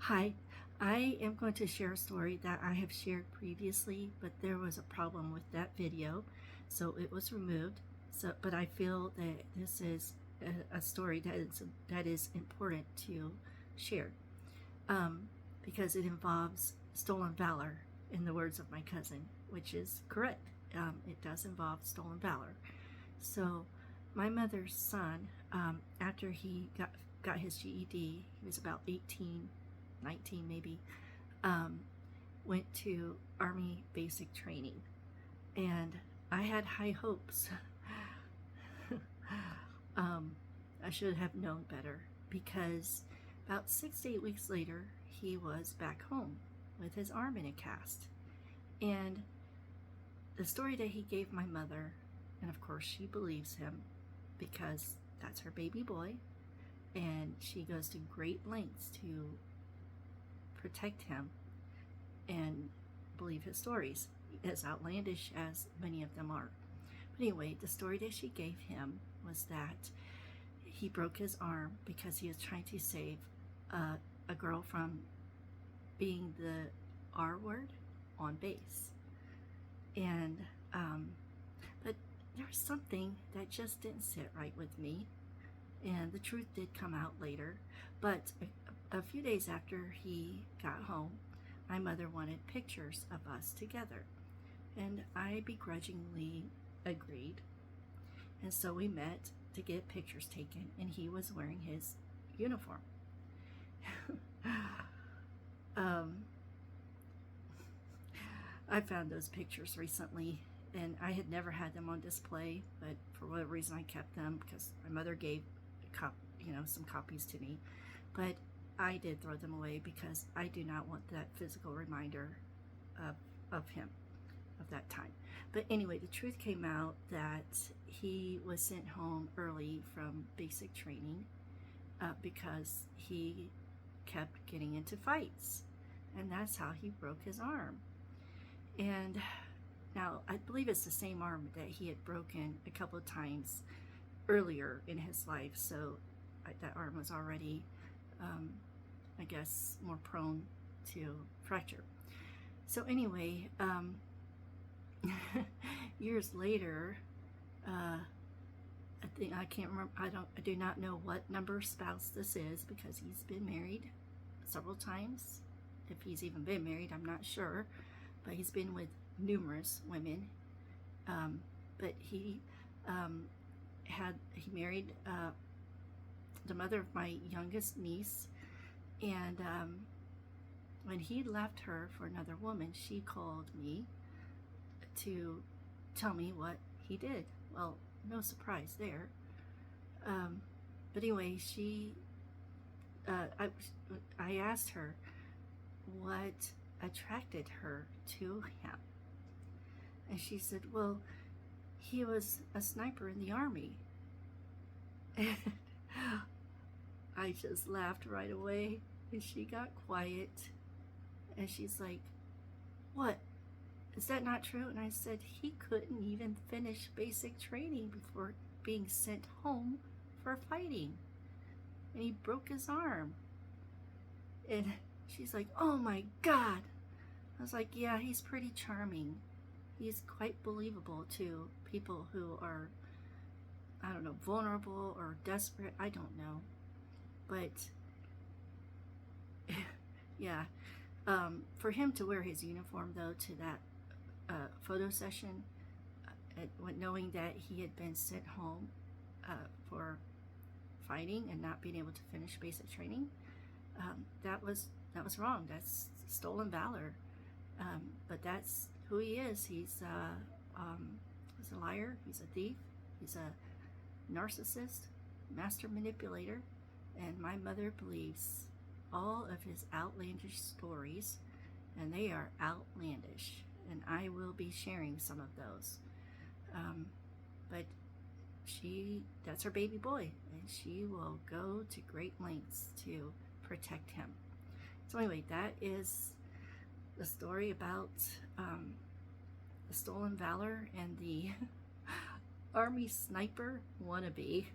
Hi, I am going to share a story that I have shared previously, but there was a problem with that video, so it was removed. But I feel that this is a story that is important to share, because it involves stolen valor, in the words of my cousin, which is correct. It does involve stolen valor. So, my mother's son, after he got his GED, he was about 18, 19 maybe, um, went to Army basic training. And I had high hopes. um, I should have known better, because about 6 to 8 weeks later, he was back home with his arm in a cast. And the story that he gave my mother, and of course she believes him because that's her baby boy, and she goes to great lengths to protect him and believe his stories, as outlandish as many of them are. But anyway, the story that she gave him was that he broke his arm because he was trying to save a girl from being the R word on base. And but there was something that just didn't sit right with me, and the truth did come out later. But a few days after he got home, my mother wanted pictures of us together, and I begrudgingly agreed. And so we met to get pictures taken, and he was wearing his uniform. I found those pictures recently, and I had never had them on display, but for whatever reason I kept them because my mother gave some copies to me. But I did throw them away because I do not want that physical reminder of him, of that time. But anyway, the truth came out that he was sent home early from basic training because he kept getting into fights, and that's how he broke his arm. And now I believe it's the same arm that he had broken a couple of times earlier in his life, so that arm was already I guess more prone to fracture. So anyway, years later, I can't remember. I do not know what number spouse this is, because he's been married several times. If he's even been married, I'm not sure, but he's been with numerous women. But he married the mother of my youngest niece, and when he left her for another woman, she called me to tell me what he did. Well, no surprise there. But anyway, I asked her what attracted her to him, and she said, well, he was a sniper in the Army. And I just laughed right away, and she got quiet, and she's like, what? Is that not true? And I said, he couldn't even finish basic training before being sent home for fighting, and he broke his arm. And she's like, oh my God. I was like, yeah, he's pretty charming. He's quite believable to people who are, I don't know, vulnerable or desperate. I don't know. But yeah, for him to wear his uniform, though, to that photo session, knowing that he had been sent home for fighting and not being able to finish basic training, that was wrong. That's stolen valor. But that's who he is. He's a liar. He's a thief. He's a narcissist, master manipulator. And my mother believes all of his outlandish stories, and they are outlandish. And I will be sharing some of those. But that's her baby boy, and she will go to great lengths to protect him. So anyway, that is the story about the stolen valor and the Army sniper wannabe.